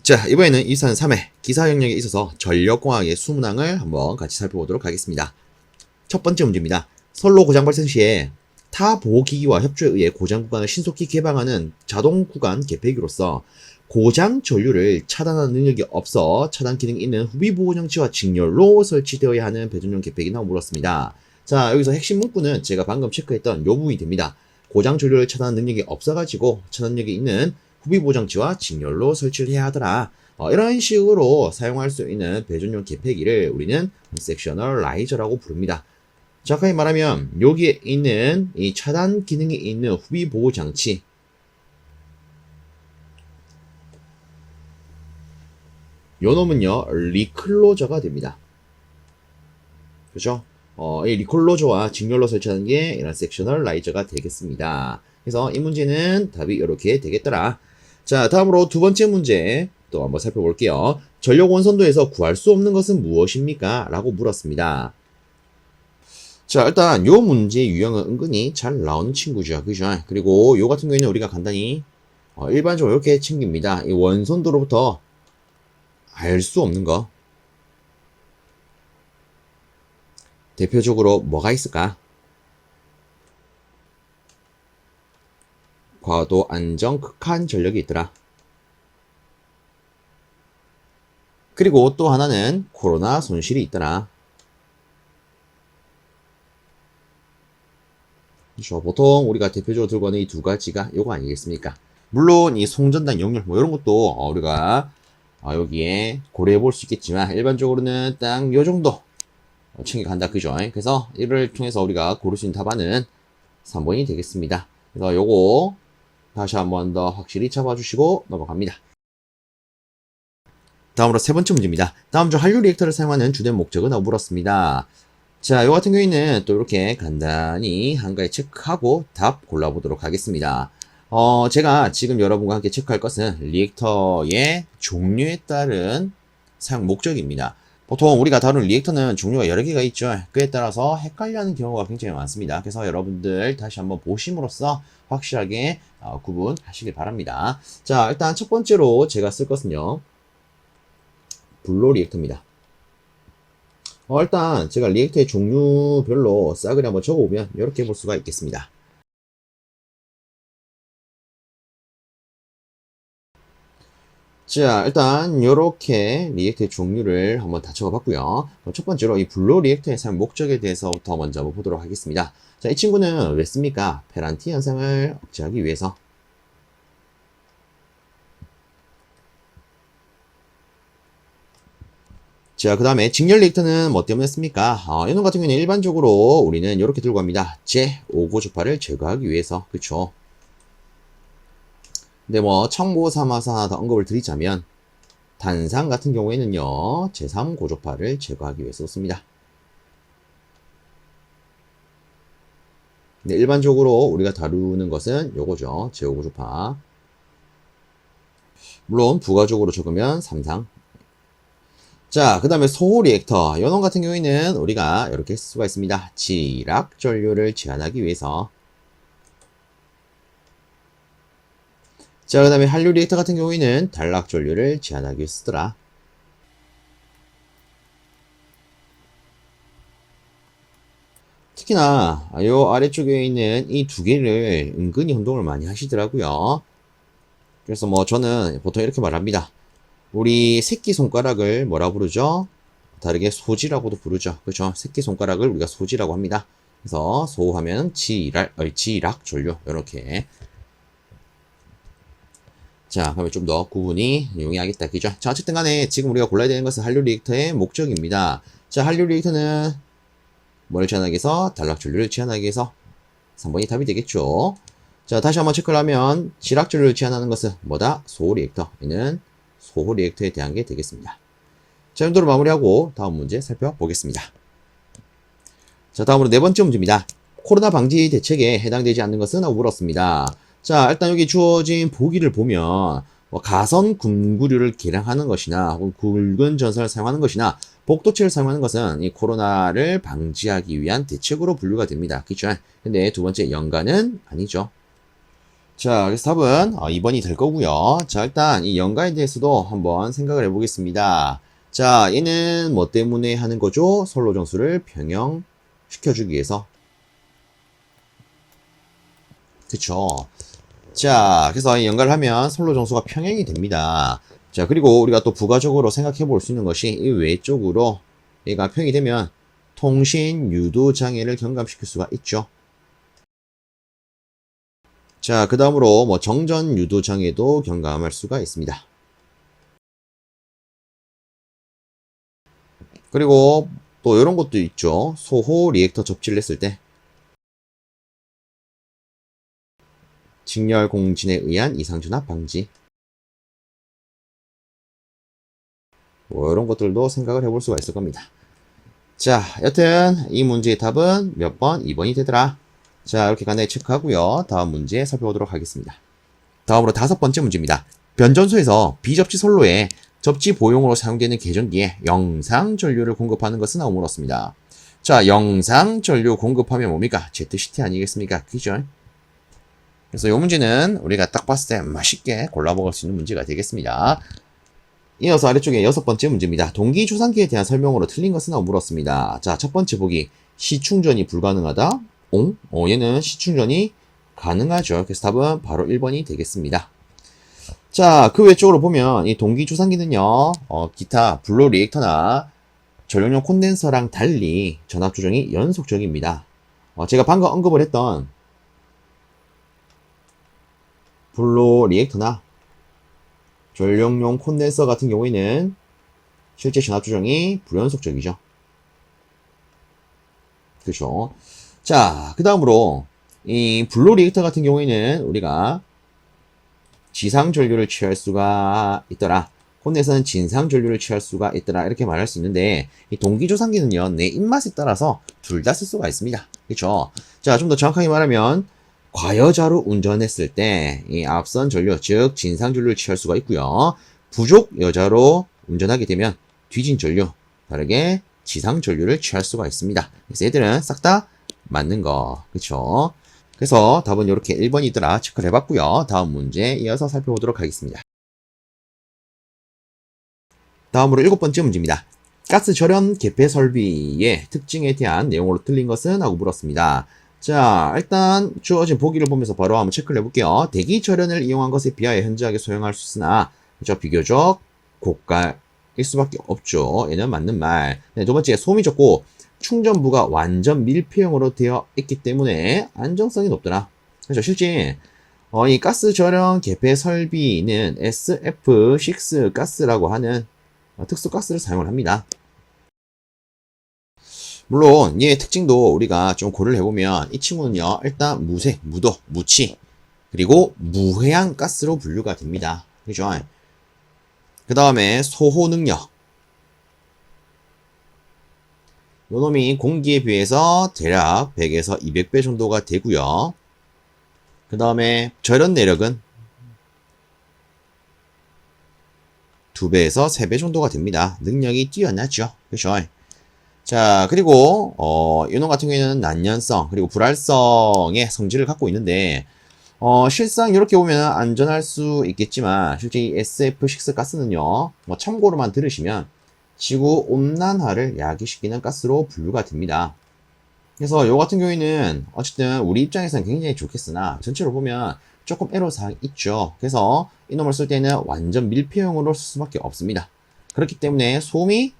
자, 이번에는 이산 3회 기사 영역에 있어서 전력공학의 수문항을 한번 같이 살펴보도록 하겠습니다. 첫 번째 문제입니다. 선로 고장 발생 시에 타 보호기기와 협조에 의해 고장 구간을 신속히 개방하는 자동 구간 개폐기로서 고장 전류를 차단하는 능력이 없어 차단 기능이 있는 후비 보호 장치와 직렬로 설치되어야 하는 배전용 개폐기라고 물었습니다. 자, 여기서 핵심 문구는 제가 방금 체크했던 요 부분이 됩니다. 고장 전류를 차단하는 능력이 없어가지고 차단력이 있는 후비 보호 장치와 직렬로 설치를 해야 하더라. 이런 식으로 사용할 수 있는 배전용 개폐기를 우리는 섹셔널 라이저라고 부릅니다. 정확하게 말하면 여기에 있는 이 차단 기능이 있는 후비 보호 장치, 요 놈은요 리클로저가 됩니다. 그죠? 이 리클로저와 직렬로 설치하는 게 이런 섹셔널 라이저가 되겠습니다. 그래서 이 문제는 답이 이렇게 되겠더라. 자, 다음으로 두 번째 문제 또 한번 살펴볼게요. 전력 원선도에서 구할 수 없는 것은 무엇입니까? 라고 물었습니다. 자, 일단 요 문제 유형은 은근히 잘 나오는 친구죠. 그죠? 그리고 요 같은 경우에는 우리가 간단히 일반적으로 이렇게 챙깁니다. 이 원선도로부터 알 수 없는 거. 대표적으로 뭐가 있을까? 과도, 안정, 극한 전력이 있더라. 그리고 또 하나는 코로나 손실이 있더라. 그렇죠. 보통 우리가 대표적으로 들고 가는 이 두 가지가 요거 아니겠습니까? 물론 이 송전단 용률 뭐 이런 것도 우리가 여기에 고려해 볼 수 있겠지만 일반적으로는 딱 요 정도 챙겨간다. 그죠? 그래서 이를 통해서 우리가 고를 수 있는 답안은 3번이 되겠습니다. 그래서 요거 다시 한번 더 확실히 잡아주시고 넘어갑니다. 다음으로 세 번째 문제입니다. 다음 중 한류 리액터를 사용하는 주된 목적은? 라고 물었습니다. 자, 요 같은 경우에는 또 이렇게 간단히 한가지 체크하고 답 골라보도록 하겠습니다. 제가 지금 여러분과 함께 체크할 것은 리액터의 종류에 따른 사용 목적입니다. 보통 우리가 다룬 리액터는 종류가 여러 개가 있죠. 그에 따라서 헷갈려하는 경우가 굉장히 많습니다. 그래서 여러분들 다시 한번 보심으로써 확실하게 구분하시길 바랍니다. 자, 일단 첫 번째로 제가 쓸 것은요, 블로 리액터입니다. 일단 제가 리액터의 종류별로 싸그리 한번 적어보면 이렇게 볼 수가 있겠습니다. 자, 일단 이렇게 리액터의 종류를 한번 다 적어봤고요. 첫 번째로 이 블로 리액터의 사용 목적에 대해서부터 먼저 한번 보도록 하겠습니다. 자, 이 친구는 왜 씁니까? 페란티 현상을 억제하기 위해서. 자, 그 다음에 직렬 리액터는 뭐 때문에 씁니까? 이놈 같은 경우는 일반적으로 우리는 이렇게 들고 갑니다. 제5고주파를 제거하기 위해서. 그쵸? 근데 뭐 참고 삼아서 하나 더 언급을 드리자면 단상 같은 경우에는요, 제3고주파를 제거하기 위해서 씁니다. 근데 일반적으로 우리가 다루는 것은 요거죠. 제5고주파. 물론 부가적으로 적으면 3상. 자, 그 다음에 소호 리액터. 요놈 같은 경우에는 우리가 이렇게 쓸 수가 있습니다. 지락 전류를 제한하기 위해서. 자, 그 다음에 한류 리액터 같은 경우에는 단락 전류를 제한하기 위해서 쓰더라. 특히나 요 아래쪽에 있는 이 두 개를 은근히 혼동을 많이 하시더라고요. 그래서 뭐 저는 보통 이렇게 말합니다. 우리 새끼손가락을 뭐라 부르죠? 다르게 소지라고도 부르죠. 그렇죠? 새끼손가락을 우리가 소지라고 합니다. 그래서 소하면 지락 전류 이렇게. 자, 그러면 좀 더 구분이 용이하겠다. 그죠? 자, 어쨌든 간에 지금 우리가 골라야 되는 것은 한류 리액터의 목적입니다. 자, 한류 리액터는 뭐를 제한하기 위해서? 단락 전류를 제한하기 위해서 3번이 답이 되겠죠. 자, 다시 한번 체크를 하면 지락 전류를 제한하는 것은 뭐다? 소호 리액터. 얘는 소호 리액터에 대한 게 되겠습니다. 자, 정도로 마무리하고 다음 문제 살펴보겠습니다. 자, 다음으로 네 번째 문제입니다. 코로나 방지 대책에 해당되지 않는 것은? 하고 물었습니다. 자, 일단 여기 주어진 보기를 보면 가선 군구류를 개량하는 것이나 혹은 굵은 전선을 사용하는 것이나 복도체를 사용하는 것은 이 코로나를 방지하기 위한 대책으로 분류가 됩니다. 그렇죠? 근데 두 번째 연관은 아니죠. 자, 그래서 답은 2번이 될 거고요. 자, 일단 이 연가에 대해서도 한번 생각을 해보겠습니다. 자, 얘는 뭐 때문에 하는 거죠? 선로 정수를 평형시켜주기 위해서. 그쵸. 자, 그래서 이 연가를 하면 선로 정수가 평형이 됩니다. 자, 그리고 우리가 또 부가적으로 생각해 볼 수 있는 것이 이 외쪽으로 얘가 평이 되면 통신 유도 장애를 경감시킬 수가 있죠. 자, 그 다음으로 뭐 정전 유도 장애도 경감할 수가 있습니다. 그리고 또 이런 것도 있죠. 소호 리액터 접지를 했을 때 직렬 공진에 의한 이상전압 방지. 뭐 이런 것들도 생각을 해볼 수가 있을 겁니다. 자, 여튼 이 문제의 답은 몇 번? 2번이 되더라. 자, 이렇게 간단히 체크하고요. 다음 문제 살펴보도록 하겠습니다. 다음으로 5번째 문제입니다. 변전소에서 비접지 선로에 접지 보용으로 사용되는 계전기에 영상 전류를 공급하는 것은 하고 물었습니다. 자, 영상 전류 공급하면 뭡니까? ZCT 아니겠습니까? 그죠? 그래서 이 문제는 우리가 딱 봤을 때 맛있게 골라 먹을 수 있는 문제가 되겠습니다. 이어서 아래쪽에 6번째 문제입니다. 동기조산기에 대한 설명으로 틀린 것은 하고 물었습니다. 자, 첫 번째 보기. 시충전이 불가능하다. 얘는 시충전이 가능하죠. 그래서 답은 바로 1번이 되겠습니다. 자, 그 외쪽으로 보면 이 동기조산기는요, 기타 블로 리액터나 전력용 콘덴서랑 달리 전압 조정이 연속적입니다. 제가 방금 언급을 했던 블로 리액터나 전력용 콘덴서 같은 경우에는 실제 전압 조정이 불연속적이죠. 그렇죠. 자, 그 다음으로 이 블로 리액터 같은 경우에는 우리가 지상 전류를 취할 수가 있더라. 콘덴서는 진상 전류를 취할 수가 있더라. 이렇게 말할 수 있는데 이 동기조산기는요, 내 입맛에 따라서 둘 다 쓸 수가 있습니다. 그렇죠. 자, 좀 더 정확하게 말하면 과여자로 운전했을 때 이 앞선 전류, 즉 진상 전류를 취할 수가 있고요. 부족 여자로 운전하게 되면 뒤진 전류, 다르게 지상 전류를 취할 수가 있습니다. 그래서 얘들은 싹 다 맞는 거, 그쵸? 그래서 답은 이렇게 1번이더라 체크를 해봤고요. 다음 문제 이어서 살펴보도록 하겠습니다. 다음으로 7번째 문제입니다. 가스 절연 개폐 설비의 특징에 대한 내용으로 틀린 것은? 하고 물었습니다. 자, 일단 주어진 보기를 보면서 바로 한번 체크를 해볼게요. 대기 절연을 이용한 것에 비하여 현저하게 소형할 수 있으나 그죠? 비교적 고가일 수밖에 없죠. 얘는 맞는 말. 네, 두 번째, 소음이 적고 충전부가 완전 밀폐형으로 되어 있기 때문에 안정성이 높더라. 그렇죠. 실제 이 가스 절연 개폐 설비는 SF6 가스라고 하는 특수 가스를 사용을 합니다. 물론 얘의 특징도 우리가 좀 고려를 해보면 이 친구는요, 일단 무색, 무도, 무치, 그리고 무해양 가스로 분류가 됩니다. 그죠? 그 다음에 소호 능력. 요놈이 공기에 비해서 대략 100에서 200배 정도가 되고요. 그 다음에 절연 내력은 2배에서 3배 정도가 됩니다. 능력이 뛰어나죠. 그죠? 자, 그리고 이놈 같은 경우에는 난연성 그리고 불활성의 성질을 갖고 있는데 실상 이렇게 보면 안전할 수 있겠지만 실제 이 SF6 가스는요, 뭐 참고로만 들으시면 지구 온난화를 야기시키는 가스로 분류가 됩니다. 그래서 이 같은 경우에는 어쨌든 우리 입장에서는 굉장히 좋겠으나 전체로 보면 조금 애로사항이 있죠. 그래서 이놈을 쓸 때는 완전 밀폐형으로 쓸 수밖에 없습니다. 그렇기 때문에 소음이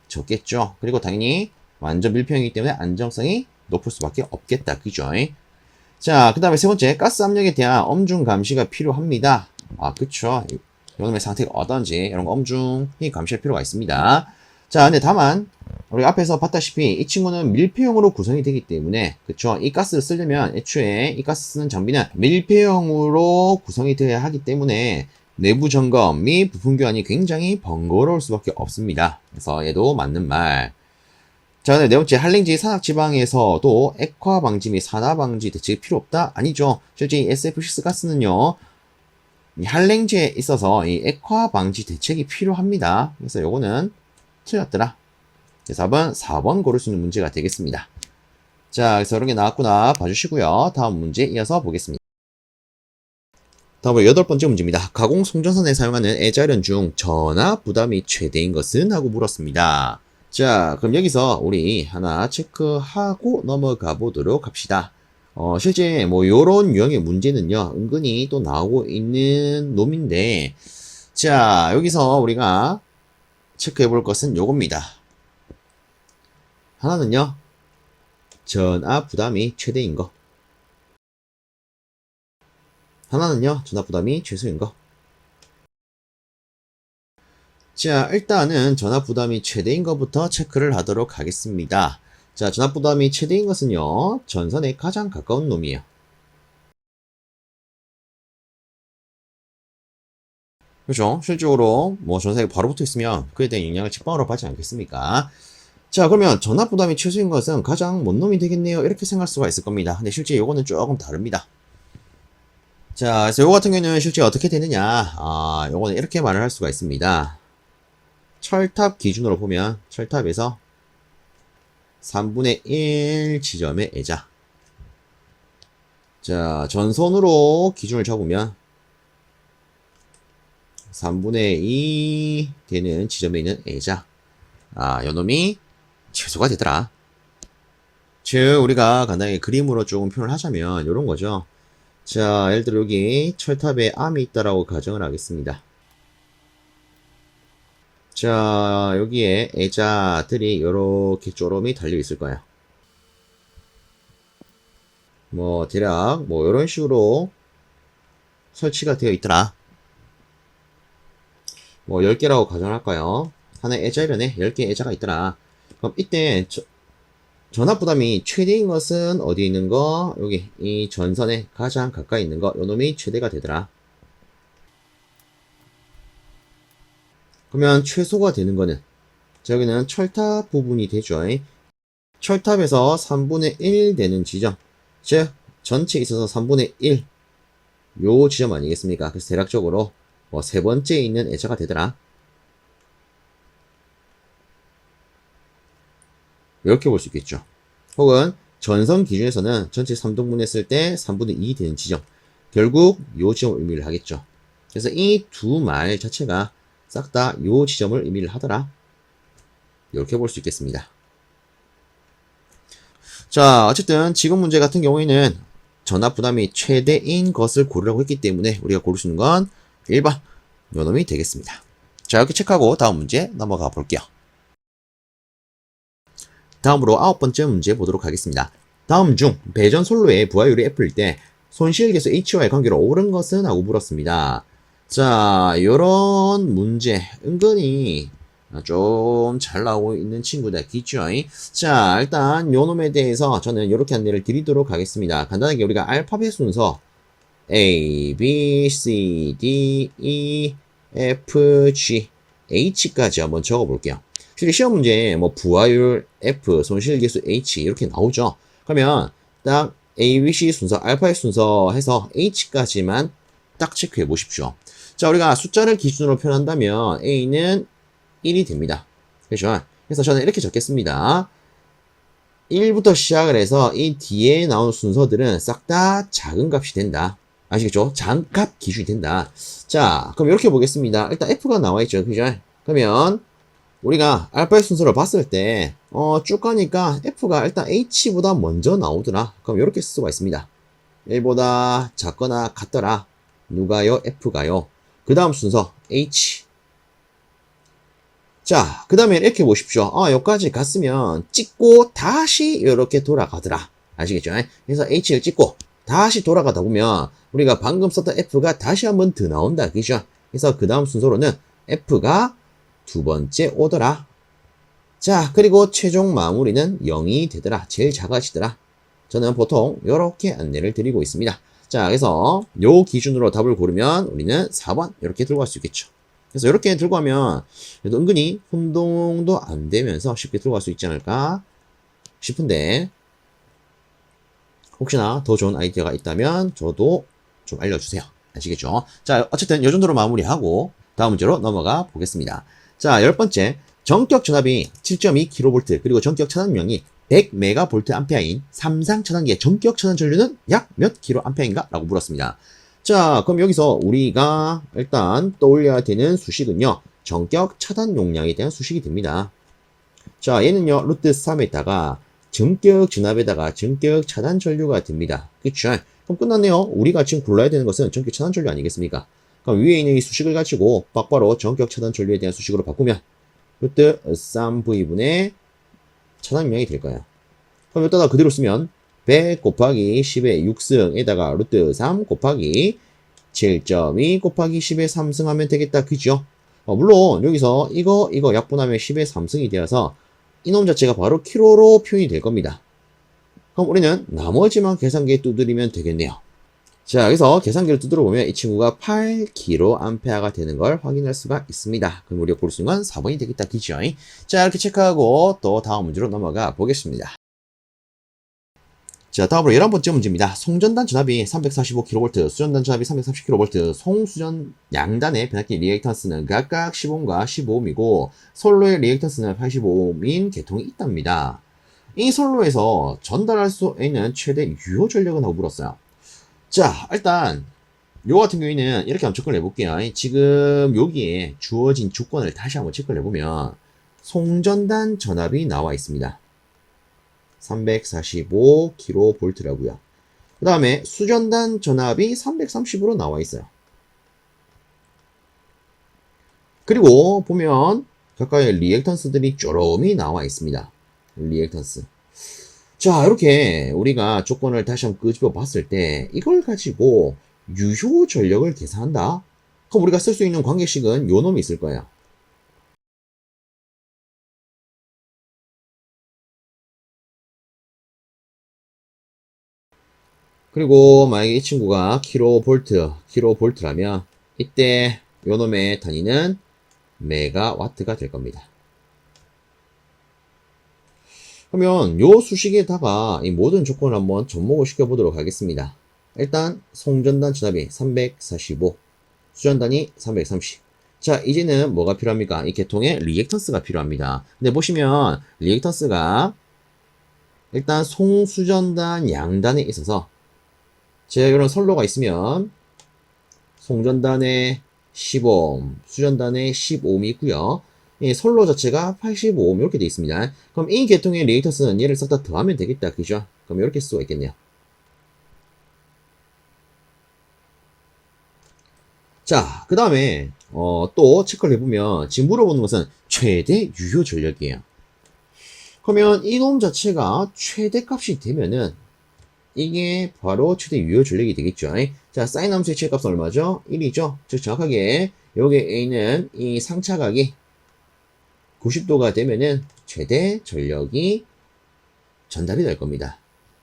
적겠죠. 그리고 당연히 완전 밀폐형이기 때문에 안정성이 높을 수밖에 없겠다. 그죠? 자, 그 다음에 세 번째, 가스 압력에 대한 엄중 감시가 필요합니다. 그쵸. 요놈의 상태가 어떤지 이런 거 엄중히 감시할 필요가 있습니다. 자, 근데 다만 우리 앞에서 봤다시피 이 친구는 밀폐형으로 구성이 되기 때문에 그쵸. 이 가스를 쓰려면 애초에 이 가스 쓰는 장비는 밀폐형으로 구성이 되어야 하기 때문에 내부 점검 및 부품 교환이 굉장히 번거로울 수밖에 없습니다. 그래서 얘도 맞는 말. 자, 네 번째, 한랭지 산악지방에서도 액화 방지 및 산화 방지 대책이 필요 없다? 아니죠. 실제 이 SF6 가스는요, 이 한랭지에 있어서 이 액화 방지 대책이 필요합니다. 그래서 요거는 틀렸더라. 그래서 답은 4번 고를 수 있는 문제가 되겠습니다. 자, 그래서 이런 게 나왔구나 봐주시고요. 다음 문제 이어서 보겠습니다. 다음으로 8번째 문제입니다. 가공 송전선에 사용하는 애자련 중 전압 부담이 최대인 것은? 하고 물었습니다. 자, 그럼 여기서 우리 하나 체크하고 넘어가 보도록 합시다. 실제 뭐 요런 유형의 문제는요, 은근히 또 나오고 있는 놈인데, 자, 여기서 우리가 체크해 볼 것은 요겁니다. 하나는요, 전압 부담이 최대인 거. 하나는요, 전압 부담이 최소인 거. 자, 일단은 전압 부담이 최대인 것부터 체크를 하도록 하겠습니다. 자, 전압 부담이 최대인 것은요, 전선에 가장 가까운 놈이에요. 그렇죠? 실질적으로 뭐 전선에 바로 붙어 있으면 그에 대한 영향을 직방으로 받지 않겠습니까? 자, 그러면 전압 부담이 최소인 것은 가장 먼 놈이 되겠네요. 이렇게 생각할 수가 있을 겁니다. 근데 실제 요거는 조금 다릅니다. 자, 그래서 요거 같은 경우는 실제 어떻게 되느냐? 요거는 이렇게 말을 할 수가 있습니다. 철탑 기준으로 보면 철탑에서 3분의 1 지점의 애자. 자, 전선으로 기준을 잡으면 3분의 2 되는 지점에 있는 애자. 요놈이 최소가 되더라. 즉, 우리가 간단하게 그림으로 조금 표현을 하자면 요런 거죠. 자, 예를 들어 여기 철탑에 암이 있다라고 가정을 하겠습니다. 자, 여기에 애자들이 이렇게 쪼름이 달려 있을 거예요. 뭐 대략 뭐 이런 식으로 설치가 되어 있더라. 뭐 10개라고 가정할까요? 하나의 애자련에 10개 애자가 있더라. 그럼 이때 전압 부담이 최대인 것은 어디 있는 거? 여기 이 전선에 가장 가까이 있는 거. 요놈이 최대가 되더라. 그러면 최소가 되는 거는, 자, 여기는 철탑 부분이 되죠. 철탑에서 3분의 1 되는 지점, 즉 전체에 있어서 3분의 1 요 지점 아니겠습니까? 그래서 대략적으로 뭐 세 번째에 있는 애자가 되더라. 이렇게 볼 수 있겠죠. 혹은 전선 기준에서는 전체 3등분 했을 때 3분의 2 되는 지점, 결국 요 지점을 의미를 하겠죠. 그래서 이 두 말 자체가 싹 다 요 지점을 의미를 하더라. 이렇게 볼 수 있겠습니다. 자, 어쨌든 지금 문제 같은 경우에는 전압 부담이 최대인 것을 고르라고 했기 때문에 우리가 고를 수 있는 건 1번 요놈이 되겠습니다. 자, 이렇게 체크하고 다음 문제 넘어가 볼게요. 다음으로 9번째 문제 보도록 하겠습니다. 다음 중 배전 솔로의 부하율이 F일 때 손실계수 H와의 관계로 옳은 것은? 하고 물었습니다. 자, 요런 문제 은근히 좀 잘 나오고 있는 친구들 있죠. 자, 일단 요 놈에 대해서 저는 이렇게 안내를 드리도록 하겠습니다. 간단하게 우리가 알파벳 순서 A, B, C, D, E, F, G, H까지 한번 적어 볼게요. 실제 시험 문제에 뭐 부하율 F, 손실계수 H 이렇게 나오죠. 그러면 딱 A, B, C 순서, 알파벳 순서 해서 H까지만 딱 체크해 보십시오. 자, 우리가 숫자를 기준으로 표현한다면 A는 1이 됩니다. 그렇죠? 그래서 저는 이렇게 적겠습니다. 1부터 시작을 해서 이 뒤에 나온 순서들은 싹 다 작은 값이 된다. 아시겠죠? 장값 기준이 된다. 자, 그럼 이렇게 보겠습니다. 일단 F가 나와 있죠. 그죠? 그러면 우리가 알파벳 순서를 봤을 때 쭉 가니까 F가 일단 H보다 먼저 나오더라. 그럼 이렇게 쓸 수가 있습니다. 1보다 작거나 같더라. 누가요? F가요. 그 다음 순서 H. 자, 그 다음에 이렇게 보십시오. 여기까지 갔으면 찍고 다시 이렇게 돌아가더라. 아시겠죠? 그래서 H를 찍고 다시 돌아가다 보면 우리가 방금 썼던 F가 다시 한번 더 나온다. 그죠? 그래서 그 다음 순서로는 F가 두 번째 오더라. 자, 그리고 최종 마무리는 0이 되더라. 제일 작아지더라. 저는 보통 이렇게 안내를 드리고 있습니다. 자, 그래서 요 기준으로 답을 고르면 우리는 4번 이렇게 들고 갈 수 있겠죠. 그래서 이렇게 들고 가면 그래도 은근히 혼동도 안 되면서 쉽게 들고 갈 수 있지 않을까 싶은데, 혹시나 더 좋은 아이디어가 있다면 저도 좀 알려주세요. 아시겠죠? 자, 어쨌든 요 정도로 마무리하고 다음 문제로 넘어가 보겠습니다. 자, 10번째. 전격 전압이 7.2kV 그리고 전격 차단용량이 100MVA인 삼상 차단기의 전격 차단 전류는 약 몇 kA인가? 라고 물었습니다. 자, 그럼 여기서 우리가 일단 떠올려야 되는 수식은요. 전격 차단 용량에 대한 수식이 됩니다. 자, 얘는요. 루트 3에다가 전격 진압에다가 전격 차단 전류가 됩니다. 그쵸? 그럼 끝났네요. 우리가 지금 골라야 되는 것은 전격 차단 전류 아니겠습니까? 그럼 위에 있는 이 수식을 가지고 바로 전격 차단 전류에 대한 수식으로 바꾸면 루트 3V분의 차단 용량이 될 거예요. 그럼 여기다가 그대로 쓰면 100 곱하기 10의 6승에다가 루트 3 곱하기 7.2 곱하기 10의 3승 하면 되겠다. 그죠? 물론 여기서 이거 약분하면 10의 3승이 되어서 이놈 자체가 바로 킬로로 표현이 될 겁니다. 그럼 우리는 나머지만 계산기에 두드리면 되겠네요. 자, 여기서 계산기를 두드려 보면 이 친구가 8kA가 되는 걸 확인할 수가 있습니다. 그럼 우리가 고를 수 있는 건 4번이 되겠다. 그죠? 자, 이렇게 체크하고 또 다음 문제로 넘어가 보겠습니다. 자, 다음으로 11번째 문제입니다. 송전단 전압이 345kV, 수전단 전압이 330kV, 송수전 양단의 변압기 리액턴스는 각각 10Ω과 15Ω이고 솔로의 리액턴스는 85Ω인 계통이 있답니다. 이 솔로에서 전달할 수 있는 최대 유효 전력은 하고 물었어요. 자, 일단 요 같은 경우에는 이렇게 한번 접근을 해볼게요. 지금 여기에 주어진 조건을 다시 한번 체크를 해보면 송전단 전압이 나와 있습니다. 345kV라고요. 그 다음에 수전단 전압이 330으로 나와 있어요. 그리고 보면 각각의 리액턴스들이 쪼롬이 나와 있습니다. 리액턴스. 자, 이렇게 우리가 조건을 다시 한번 끄집어 봤을 때 이걸 가지고 유효 전력을 계산한다? 그럼 우리가 쓸 수 있는 관계식은 요 놈이 있을 거예요. 그리고 만약에 이 친구가 킬로볼트라면 이때 요 놈의 단위는 메가와트가 될 겁니다. 그러면 요 수식에다가 이 모든 조건을 한번 접목을 시켜보도록 하겠습니다. 일단 송전단 전압이 345, 수전단이 330. 자, 이제는 뭐가 필요합니까? 이 계통에 리액턴스가 필요합니다. 근데 보시면 리액턴스가 일단 송수전단 양단에 있어서 제가 이런 선로가 있으면 송전단에 15옴, 수전단에 15옴이 있고요. 이 선로 자체가 85옴 이렇게 되어 있습니다. 그럼 이 계통의 리액턴스는 얘를 싹 다 더하면 되겠다. 그죠? 그럼 이렇게 쓸 수가 있겠네요. 자, 그 다음에 또 체크를 해보면 지금 물어보는 것은 최대 유효 전력이에요. 그러면 이놈 자체가 최대값이 되면은 이게 바로 최대 유효 전력이 되겠죠. 자, 사인 함수의 최대값은 얼마죠? 1이죠. 즉 정확하게 여기에 있는 이 상차각이 90도가 되면은 최대 전력이 전달이 될 겁니다.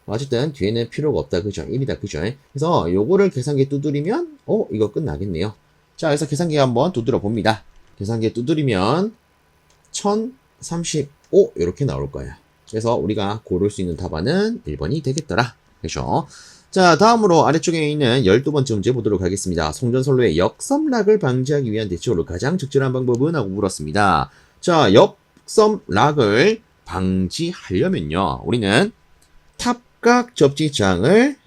어쨌든 뒤에는 필요가 없다. 그죠? 1이다. 그죠? 그래서 요거를 계산기에 두드리면 이거 끝나겠네요. 자, 그래서 계산기 한번 두드려 봅니다. 계산기에 두드리면 1035 이렇게 나올 거예요. 그래서 우리가 고를 수 있는 답안은 1번이 되겠더라. 그죠? 자, 다음으로 아래쪽에 있는 12번째 문제 보도록 하겠습니다. 송전선로의 역섬락을 방지하기 위한 대책으로 가장 적절한 방법은? 하고 물었습니다. 자, 역섬락을 방지하려면요. 우리는 탑각 접지장을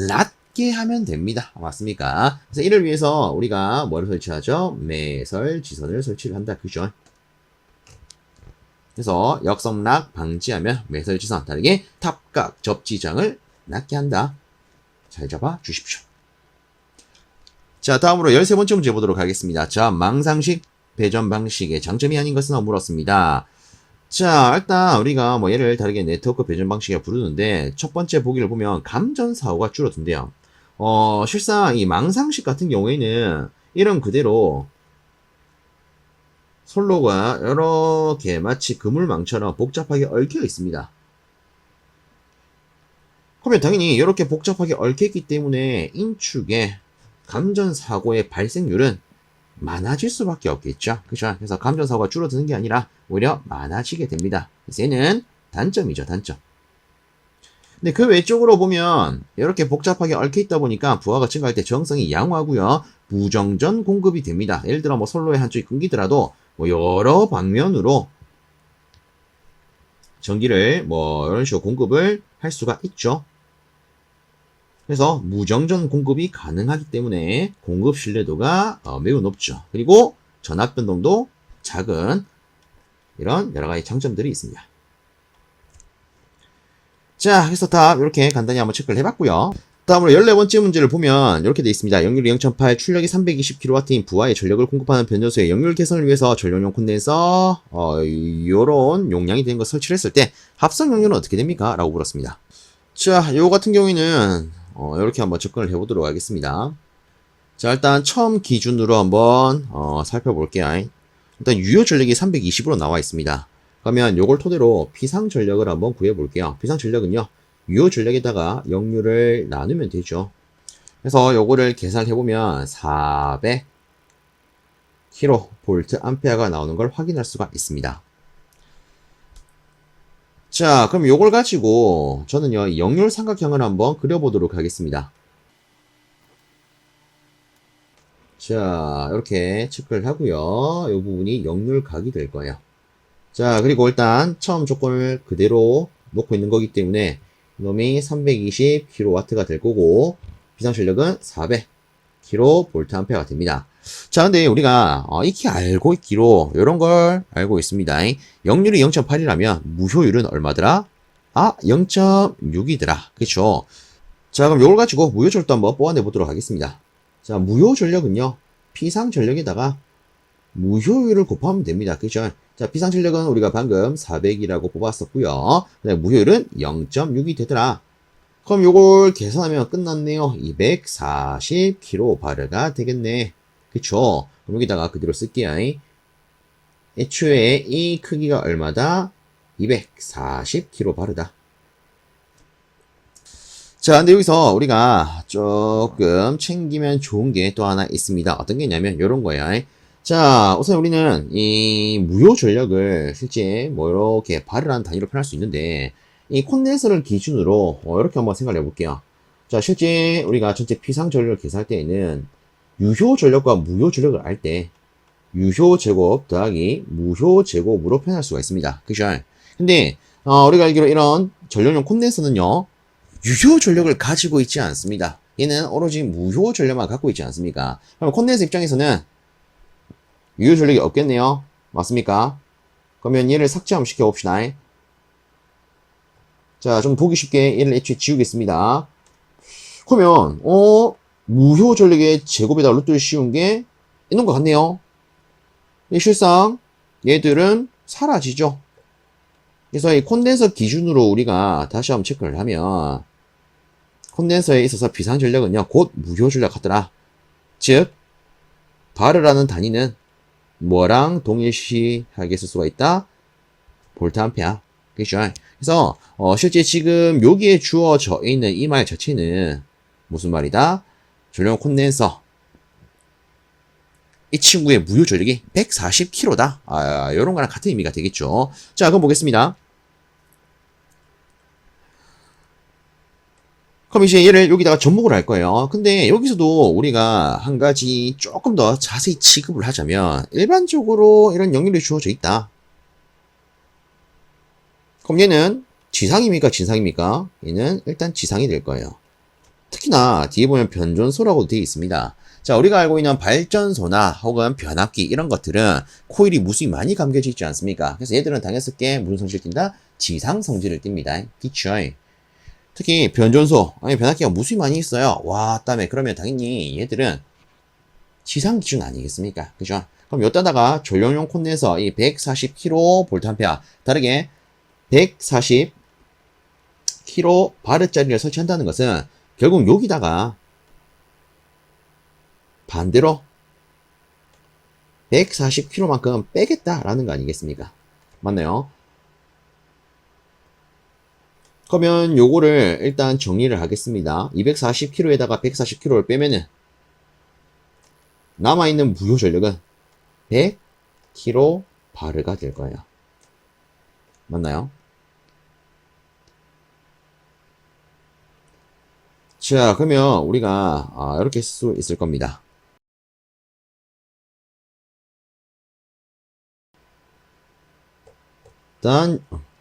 낮게 하면 됩니다. 맞습니까? 그래서 이를 위해서 우리가 뭐를 설치하죠? 매설지선을 설치를 한다. 그죠? 그래서 역섬락 방지하면 매설지선 다르게 탑각 접지장을 낮게 한다. 잘 잡아 주십시오. 자, 다음으로 13번째 문제 보도록 하겠습니다. 자, 망상식 배전 방식의 장점이 아닌 것은? 하고 물었습니다. 자, 일단 우리가 얘를 다르게 네트워크 배전 방식이라고 부르는데 첫 번째 보기를 보면 감전 사고가 줄어든대요. 실상 이 망상식 같은 경우에는 이런 그대로 선로가 여러 개 마치 그물망처럼 복잡하게 얽혀 있습니다. 그러면 당연히 이렇게 복잡하게 얽혀있기 때문에 인축의 감전사고의 발생률은 많아질 수밖에 없겠죠. 그죠? 그래서 감전사고가 줄어드는 게 아니라 오히려 많아지게 됩니다. 그래서 얘는 단점이죠, 단점. 근데 그 외쪽으로 보면 이렇게 복잡하게 얽혀있다 보니까 부하가 증가할 때 저항성이 양호하고요. 무정전 공급이 됩니다. 예를 들어 선로의 한쪽이 끊기더라도 여러 방면으로 전기를 이런 식으로 공급을 할 수가 있죠. 그래서 무정전 공급이 가능하기 때문에 공급 신뢰도가 매우 높죠. 그리고 전압 변동도 작은 이런 여러 가지 장점들이 있습니다. 자, 그래서 답 이렇게 간단히 한번 체크를 해봤고요. 다음으로 14번째 문제를 보면 이렇게 되어 있습니다. 역률이 0.8, 출력이 320kW인 부하의 전력을 공급하는 변전소의 역률 개선을 위해서 전력용 콘덴서 요런 용량이 된 거 설치를 했을 때 합성 역률은 어떻게 됩니까? 라고 물었습니다. 자, 요 같은 경우에는 이렇게 한번 접근을 해보도록 하겠습니다. 자, 일단 처음 기준으로 한번 살펴볼게요. 일단 유효 전력이 320으로 나와 있습니다. 그러면 요걸 토대로 비상 전력을 한번 구해 볼게요. 비상 전력은요, 유효 전력에다가 역률을 나누면 되죠. 그래서 요거를 계산해 보면 400 kVA 나오는 걸 확인할 수가 있습니다. 자, 그럼 요걸 가지고 저는요, 역률 삼각형을 한번 그려보도록 하겠습니다. 자, 이렇게 체크를 하고요. 이 부분이 역률각이 될 거예요. 자, 그리고 일단 처음 조건을 그대로 놓고 있는 거기 때문에 이놈이 320kW가 될 거고 비상전력은 400kVA가 됩니다. 자, 근데 우리가 익히 알고 있기로 이런 걸 알고 있습니다. 역률이 0.8이라면 무효율은 얼마더라? 0.6이더라. 그쵸? 자, 그럼 이걸 가지고 무효전력도 한번 뽑아내 보도록 하겠습니다. 자, 무효전력은요, 비상전력에다가 무효율을 곱하면 됩니다. 그죠? 자, 비상전력은 우리가 방금 400이라고 뽑았었고요. 무효율은 0.6이 되더라. 그럼 요걸 계산하면 끝났네요. 240kVA가 되겠네. 그쵸? 그럼 여기다가 그대로 쓸게요. 애초에 이 크기가 얼마다? 240kVA다. 자, 근데 여기서 우리가 조금 챙기면 좋은 게 또 하나 있습니다. 어떤 게 있냐면, 요런 거예요. 자, 우선 우리는 이 무효 전력을 실제 뭐 이렇게 발을 단위로 표현할 수 있는데, 이 콘덴서를 기준으로 이렇게 한번 생각을 해볼게요. 자, 실제 우리가 전체 피상 전력을 계산할 때에는 유효 전력과 무효 전력을 알 때 유효 제곱 더하기 무효 제곱으로 표현할 수가 있습니다. 그죠? 근데 우리가 알기로 이런 전력용 콘덴서는요, 유효 전력을 가지고 있지 않습니다. 얘는 오로지 무효 전력만 갖고 있지 않습니까? 그럼 콘덴서 입장에서는 유효 전력이 없겠네요. 맞습니까? 그러면 얘를 삭제 한번 시켜봅시다. 자, 좀 보기 쉽게 얘를 애초에 지우겠습니다. 그러면 무효 전력의 제곱에다 루트를 씌운 게 있는 것 같네요. 실상 얘들은 사라지죠. 그래서 이 콘덴서 기준으로 우리가 다시 한번 체크를 하면 콘덴서에 있어서 비상 전력은요, 곧 무효 전력 같더라. 즉, 바르라는 단위는 뭐랑 동일시하게 쓸 수가 있다? 볼트 암페어. 그죠? 그래서 실제 지금 여기에 주어져 있는 이 말 자체는 무슨 말이다? 전력 콘덴서. 이 친구의 무효 전력이 140kg다. 이런 거랑 같은 의미가 되겠죠. 자, 그럼 보겠습니다. 그럼 이제 얘를 여기다가 접목을 할 거예요. 근데 여기서도 우리가 한 가지 조금 더 자세히 취급을 하자면 일반적으로 이런 역률이 주어져 있다. 그럼 얘는 지상입니까? 진상입니까? 얘는 일단 지상이 될 거예요. 특히나 뒤에 보면 변전소라고 되어 있습니다. 자, 우리가 알고 있는 발전소나 혹은 변압기 이런 것들은 코일이 무수히 많이 감겨져 있지 않습니까? 그래서 얘들은 당연스럽게 무슨 성질을 띈다? 지상 성질을 띱니다. 그쵸? 특히 변전소, 아니 변압기가 무수히 많이 있어요. 와, 땀에 그러면 당연히 얘들은 지상 기준 아니겠습니까? 그죠? 그럼 여기다가 전력용 콘덴서 이 140kVA 다르게 140kV짜리를 설치한다는 것은 결국 여기다가 반대로 140kg만큼 빼겠다라는 거 아니겠습니까? 맞나요? 그러면 요거를 일단 정리를 하겠습니다. 240kg에다가 140kg를 빼면은 남아있는 무효 전력은 100kVA가 될 거예요. 맞나요? 자, 그러면 우리가 이렇게 쓸 수 있을 겁니다.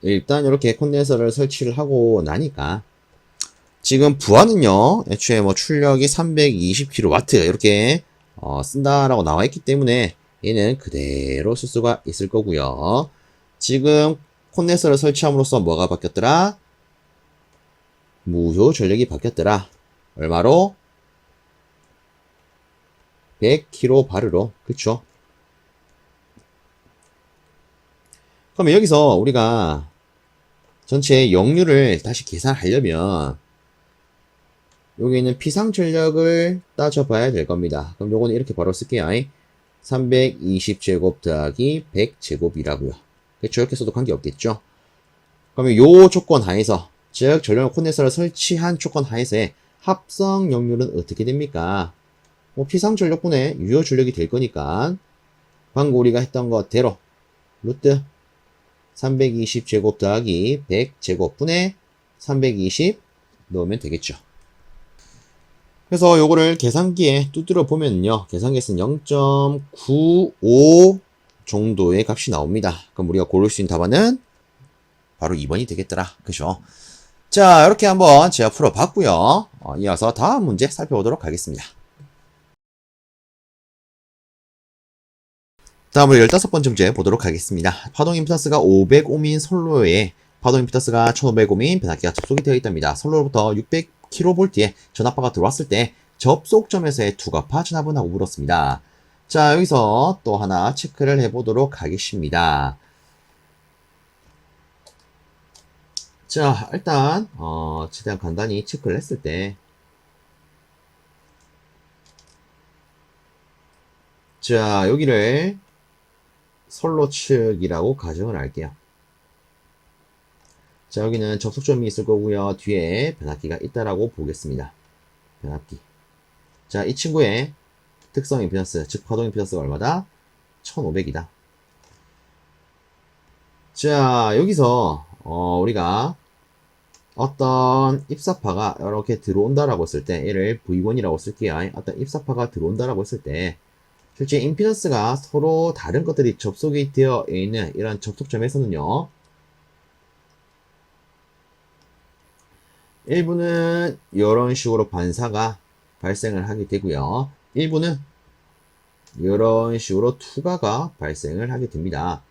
일단 이렇게 콘덴서를 설치를 하고 나니까 지금 부하는요, 애초에 뭐 출력이 320kW 이렇게 쓴다라고 나와 있기 때문에 얘는 그대로 쓸 수가 있을 거고요. 지금 콘덴서를 설치함으로써 뭐가 바뀌었더라? 무효 전력이 바뀌었더라. 얼마로? 100kB로. 그쵸? 그러면 여기서 우리가 전체 역류를 다시 계산하려면 여기 있는 피상 전력을 따져봐야 될 겁니다. 그럼 요거는 이렇게 바로 쓸게요. 320제곱 더하기 100제곱이라고요. 그쵸? 이렇게 써도 관계없겠죠? 그러면 요 조건 하에서, 즉 전력 콘덴서를 설치한 조건 하에서의 합성 역률은 어떻게 됩니까? 뭐 피상 전력분의 유효 전력이 될 거니까 방금 우리가 했던 것대로 루트 320제곱 더하기 100제곱분의 320 넣으면 되겠죠. 그래서 요거를 계산기에 두드려 보면요. 계산기에서는 0.95 정도의 값이 나옵니다. 그럼 우리가 고를 수 있는 답안은 바로 2번이 되겠더라. 그죠? 자, 이렇게 한번 제가 풀어봤고요. 이어서 다음 문제 살펴보도록 하겠습니다. 다음으로 15번째 문제 보도록 하겠습니다. 파동 임피던스가 500옴인 선로에 파동 임피던스가 1500옴인 변압기가 접속이 되어 있답니다. 선로로부터 600kV의 전압파가 들어왔을 때 접속점에서의 투과파 전압은 하고 물었습니다. 자, 여기서 또 하나 체크를 해보도록 하겠습니다. 자, 일단 최대한 간단히 체크를 했을 때, 자, 여기를 선로 측이라고 가정을 할게요. 자, 여기는 접속점이 있을 거고요. 뒤에 변압기가 있다라고 보겠습니다. 변압기. 자, 이 친구의 특성 임피던스, 즉 파동 임피던스가 얼마다? 1500이다. 자, 여기서 우리가 어떤 입사파가 이렇게 들어온다라고 했을 때, 얘를 V1이라고 쓸게요. 어떤 입사파가 들어온다라고 했을 때, 실제 임피던스가 서로 다른 것들이 접속이 되어 있는 이런 접속점에서는요, 일부는 이런 식으로 반사가 발생을 하게 되고요. 일부는 이런 식으로 투과가 발생을 하게 됩니다.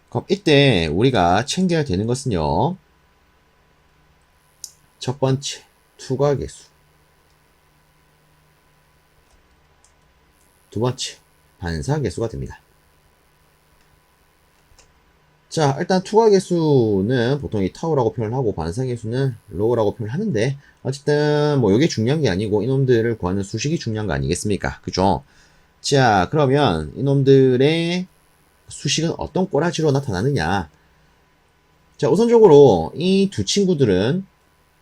그럼 이때 우리가 챙겨야 되는 것은요, 첫 번째 투과 계수, 두 번째 반사 계수가 됩니다. 자, 일단 투과 계수는 보통 이 타우라고 표현하고 반사 계수는 로우라고 표현하는데, 어쨌든 뭐 이게 중요한 게 아니고 이놈들을 구하는 수식이 중요한 거 아니겠습니까? 그죠? 자, 그러면 이놈들의 수식은 어떤 꼬라지로 나타나느냐? 자, 우선적으로 이 두 친구들은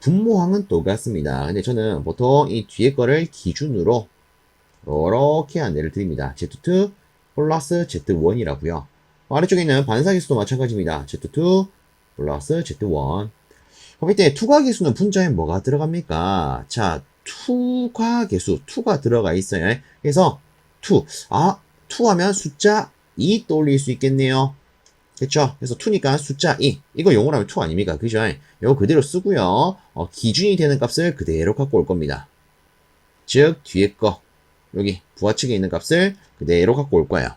분모항은 똑같습니다. 근데 저는 보통 이 뒤에 거를 기준으로 이렇게 안내를 드립니다. Z2 플러스 Z1이라고요. 아래쪽에 있는 반사계수도 마찬가지입니다. Z2 플러스 Z1. 그럼 이때 투과계수는 분자에 뭐가 들어갑니까? 자, 투과계수, 2가 들어가 있어요. 그래서 2, 2 하면 숫자 2 떠올릴 수 있겠네요. 그쵸? 그래서 2니까 숫자 2. 이거 영어로 하면 2 아닙니까? 그죠? 이거 그대로 쓰고요. 기준이 되는 값을 그대로 갖고 올 겁니다. 즉, 뒤에 거, 여기 부하측에 있는 값을 그대로 갖고 올 거예요.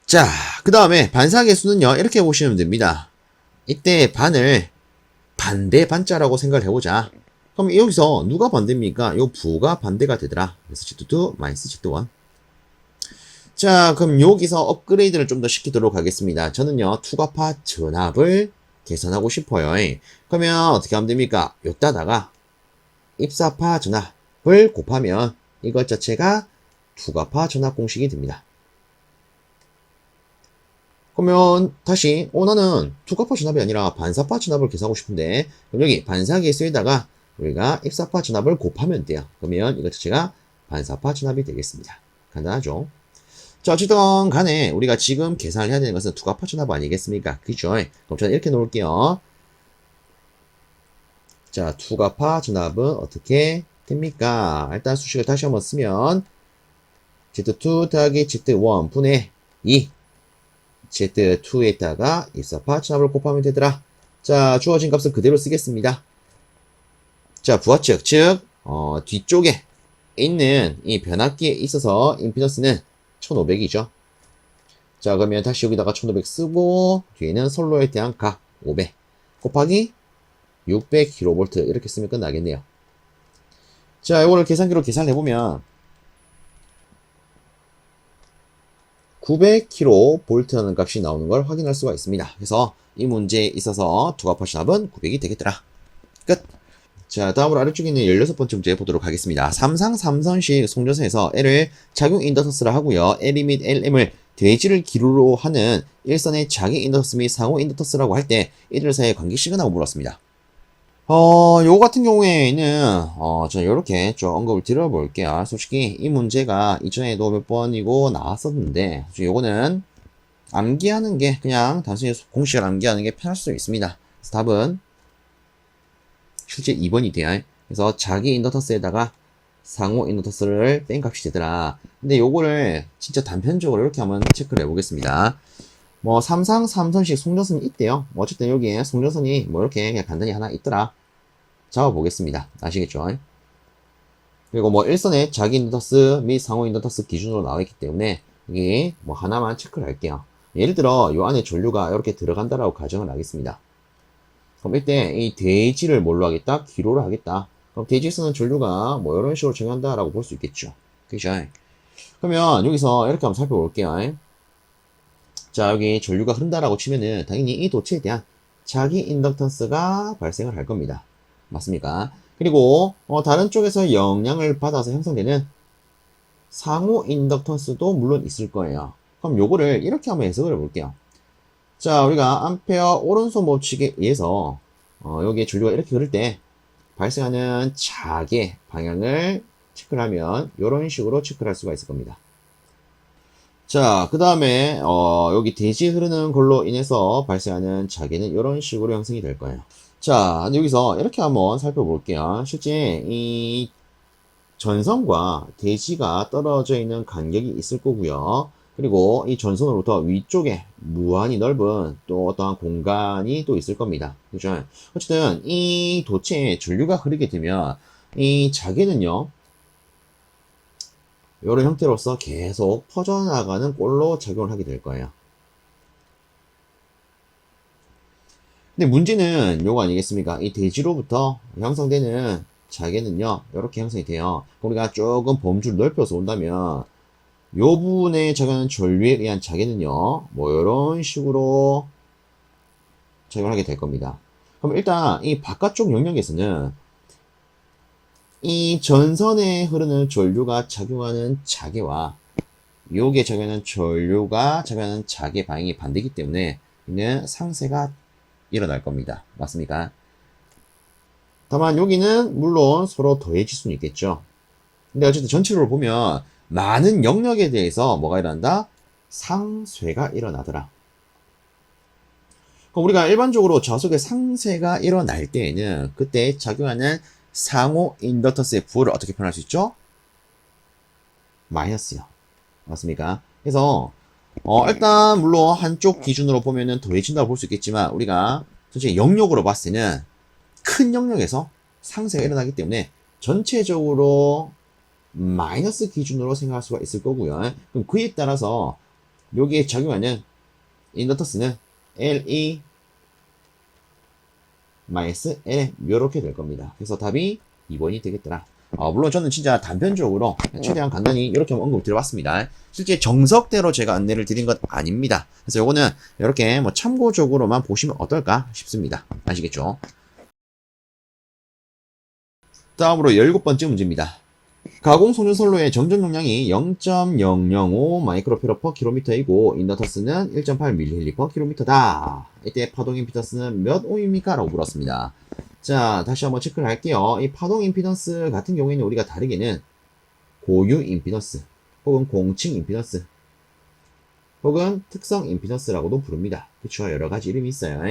자, 그 다음에 반사계수는요, 이렇게 보시면 됩니다. 이때 반을 반대 반자라고 생각을 해보자. 그럼 여기서 누가 반대입니까? 요 부가 반대가 되더라. 그래서 Z2 마이너스 Z1. 자, 그럼 여기서 업그레이드를 좀 더 시키도록 하겠습니다. 저는요, 투과파 전압을 계산하고 싶어요. 그러면 어떻게 하면 됩니까? 여기다가 입사파 전압을 곱하면 이것 자체가 투과파 전압 공식이 됩니다. 그러면 다시 나는 투과파 전압이 아니라 반사파 전압을 계산하고 싶은데, 그럼 여기 반사계수에다가 우리가 입사파 전압을 곱하면 돼요. 그러면 이것 자체가 반사파 전압이 되겠습니다. 간단하죠? 자, 어쨌든 간에 우리가 지금 계산을 해야 되는 것은 투과파 전압 아니겠습니까? 그죠? 그럼 저는 이렇게 놓을게요. 자, 투과파 전압은 어떻게 됩니까? 일단 수식을 다시 한번 쓰면 Z2 더하기 Z1 분의 2 Z2에다가 입사파 차압을 곱하면 되더라. 자, 주어진 값을 그대로 쓰겠습니다. 자, 부하측, 즉 뒤쪽에 있는 이 변압기에 있어서 임피던스는 1500이죠. 자, 그러면 다시 여기다가 1500 쓰고 뒤에는 선로에 대한 각 500 곱하기 600kV 이렇게 쓰면 끝나겠네요. 자, 이거를 계산기로 계산해보면 900kV라는 값이 나오는 걸 확인할 수가 있습니다. 그래서 이 문제에 있어서 두가파시 답은 900이 되겠더라. 끝. 자, 다음으로 아래쪽에 있는 16번째 문제 보도록 하겠습니다. 3상 3선식 송전선에서 L을 작용 인덕터스라 하고요. L 및 LM을 대지를 기로로 하는 일선의 자기 인덕터스 및 상호 인덕터스라고 할 때 이들 사이의 관계식은 하고 물었습니다. 요 같은 경우에는, 저는 요렇게 좀 언급을 드려볼게요. 솔직히 이 문제가 이전에도 몇 번이고 나왔었는데, 요거는 암기하는 게 그냥 단순히 공식을 암기하는 게 편할 수 있습니다. 그래서 답은 실제 2번이 돼요. 그래서 자기 인덕터스에다가 상호 인덕터스를 뺀 값이 되더라. 근데 요거를 진짜 단편적으로 이렇게 한번 체크를 해보겠습니다. 뭐 3상 3선식 송전선이 있대요. 어쨌든 여기에 송전선이 뭐 이렇게 그냥 간단히 하나 있더라. 잡아보겠습니다. 아시겠죠? 그리고 뭐 일선에 자기 인덕터스 및 상호 인덕터스 기준으로 나와있기 때문에 여기 뭐 하나만 체크를 할게요. 예를 들어 요 안에 전류가 이렇게 들어간다라고 가정을 하겠습니다. 그럼 이때 이 대지를 뭘로 하겠다? 기로로 하겠다. 그럼 대지에서는 전류가 뭐 이런 식으로 정한다라고 볼 수 있겠죠. 그죠? 그러면 여기서 이렇게 한번 살펴볼게요. 자, 여기 전류가 흐른다라고 치면은 당연히 이 도체에 대한 자기 인덕턴스가 발생을 할 겁니다. 맞습니까? 그리고 다른 쪽에서 영향을 받아서 형성되는 상호 인덕턴스도 물론 있을 거예요. 그럼 요거를 이렇게 한번 해석을 해볼게요. 자, 우리가 암페어 오른손 법칙에 의해서 여기에 전류가 이렇게 흐를 때 발생하는 자개 방향을 체크를 하면 이런 식으로 체크를 할 수가 있을 겁니다. 자, 그 다음에 여기 대지에 흐르는 걸로 인해서 발생하는 자개는 이런 식으로 형성이 될 거예요. 자, 여기서 이렇게 한번 살펴볼게요. 실제 이 전선과 대지가 떨어져 있는 간격이 있을 거고요. 그리고 이 전선으로부터 위쪽에 무한히 넓은 또 어떠한 공간이 또 있을 겁니다. 그죠? 어쨌든 이 도체에 전류가 흐르게 되면 이 자개는요, 이런 형태로서 계속 퍼져나가는 꼴로 작용을 하게 될 거예요. 근데 문제는 요거 아니겠습니까? 이 대지로부터 형성되는 자개는요, 이렇게 형성이 돼요. 우리가 조금 범주를 넓혀서 온다면 요 부분에 작용하는 전류에 의한 자개는요, 뭐 이런 식으로 작용을 하게 될 겁니다. 그럼 일단 이 바깥쪽 영역에서는 이 전선에 흐르는 전류가 작용하는 자개와 요게 작용하는 전류가 작용하는 자개 방향이 반대이기 때문에 이는 상쇄가 일어날 겁니다. 맞습니까? 다만 여기는 물론 서로 더해질 수는 있겠죠. 근데 어쨌든 전체적으로 보면 많은 영역에 대해서 뭐가 일어난다? 상쇄가 일어나더라. 그럼 우리가 일반적으로 저속의 상쇄가 일어날 때에는 그때 작용하는 상호 인덕턴스의 부호를 어떻게 표현할 수 있죠? 마이너스요. 맞습니까? 그래서 일단 물론 한쪽 기준으로 보면은 더해진다고 볼 수 있겠지만 우리가 전체 영역으로 봤을 때는 큰 영역에서 상쇄가 일어나기 때문에 전체적으로 마이너스 기준으로 생각할 수가 있을 거고요. 그럼 그에 따라서 여기에 작용하는 인덕턴스는 LE 마이너스 L 이렇게 될 겁니다. 그래서 답이 2번이 되겠더라. 물론 저는 진짜 단편적으로 최대한 간단히 이렇게 언급을 드려봤습니다. 실제 정석대로 제가 안내를 드린 것 아닙니다. 그래서 요거는 이렇게 뭐 참고적으로만 보시면 어떨까 싶습니다. 아시겠죠? 다음으로 17번째 문제입니다. 가공 송전선로의 정전 용량이 0.005 마이크로페로 퍼 킬로미터이고 인덕턴스는 1.8mH 퍼 킬로미터다. 이때 파동 임피던스는 몇 ohm입니까? 라고 물었습니다. 자, 다시 한번 체크를 할게요. 이 파동 임피던스 같은 경우에는 우리가 다르게는 고유 임피던스 혹은 공칭 임피던스 혹은 특성 임피던스라고도 부릅니다. 그쵸? 여러 가지 이름이 있어요.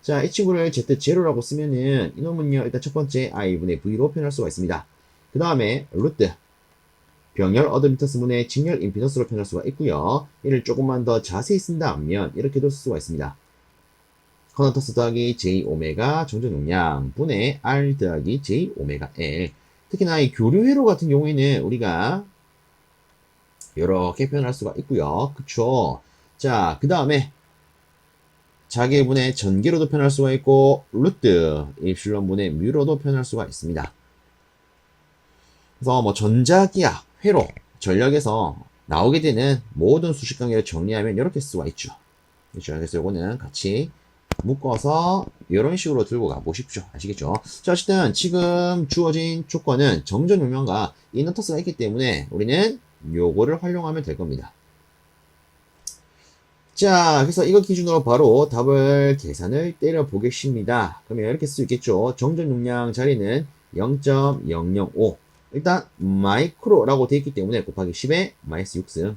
자, 이 친구를 Z0라고 쓰면은 이놈은요, 일단 첫 번째 I분의 V로 표현할 수가 있습니다. 그 다음에 루트 병렬 어드미턴스분의 직렬 임피던스로 표현할 수가 있고요. 이를 조금만 더 자세히 쓴다 하면 이렇게도 쓸 수가 있습니다. 컨덕턴스 더하기 J 오메가 정전 용량 분의 R 더하기 J 오메가 L. 특히나 이 교류 회로 같은 경우에는 우리가 이렇게 표현할 수가 있고요. 그쵸? 자, 그 다음에 자개분의 전개로도 표현할 수가 있고 루트 입실론분의 뮤로도 표현할 수가 있습니다. 그래서 뭐 전자기압, 회로, 전력에서 나오게 되는 모든 수식 관계를 정리하면 이렇게 쓸 수가 있죠. 그렇죠? 그래서 요거는 같이 묶어서 이런 식으로 들고 가보십시오. 아시겠죠? 자, 어쨌든 지금 주어진 조건은 정전 용량과 인덕턴스가 있기 때문에 우리는 요거를 활용하면 될 겁니다. 자, 그래서 이거 기준으로 바로 답을 계산을 때려 보겠습니다. 그러면 이렇게 쓸 수 있겠죠. 정전 용량 자리는 0.005. 일단 마이크로라고 되어 있기 때문에 곱하기 10에 마이너스 6승.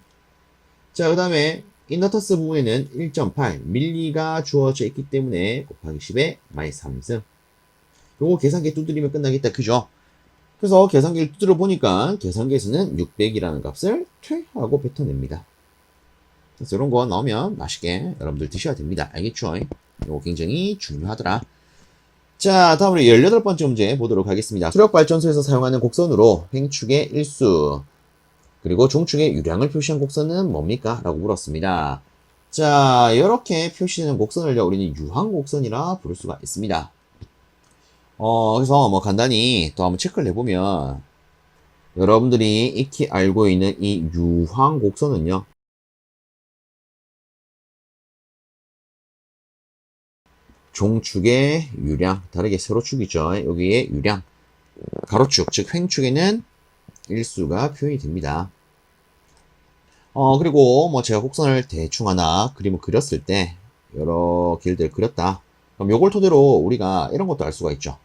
자, 그 다음에 인덕턴스 부분에는 1.8 밀리가 주어져 있기 때문에 곱하기 10에 마이너스 3승. 요거 계산기 두드리면 끝나겠다. 그죠? 그래서 계산기를 두드려 보니까 계산기에서는 600이라는 값을 퇴하고 뱉어냅니다. 그래서 이런 거 나오면 맛있게 여러분들 드셔야 됩니다. 알겠죠? 이거 굉장히 중요하더라. 자, 다음으로 18번째 문제 보도록 하겠습니다. 수력발전소에서 사용하는 곡선으로 횡축의 일수 그리고 중축의 유량을 표시한 곡선은 뭡니까? 라고 물었습니다. 자, 이렇게 표시되는 곡선을요, 우리는 유황곡선이라 부를 수가 있습니다. 그래서 뭐 간단히 또 한번 체크를 해보면 여러분들이 익히 알고 있는 이 유황곡선은요, 종축의 유량, 다르게 세로축이죠. 여기에 유량, 가로축, 즉 횡축에는 일수가 표현이 됩니다. 그리고 뭐 제가 곡선을 대충 하나 그림을 그렸을 때 여러 길들을 그렸다. 그럼 요걸 토대로 우리가 이런 것도 알 수가 있죠.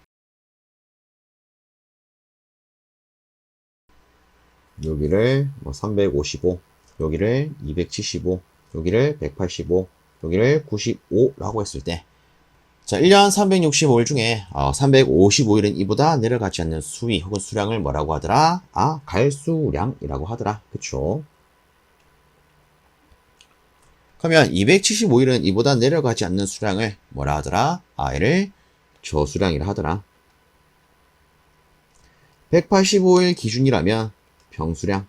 여기를 뭐 355, 여기를 275, 여기를 185, 여기를 95라고 했을 때 자, 1년 365일 중에 355일은 이보다 내려가지 않는 수위 혹은 수량을 뭐라고 하더라? 갈수량이라고 하더라. 그쵸? 그러면 275일은 이보다 내려가지 않는 수량을 뭐라 하더라? 얘를 저수량이라 하더라. 185일 기준이라면 병수량.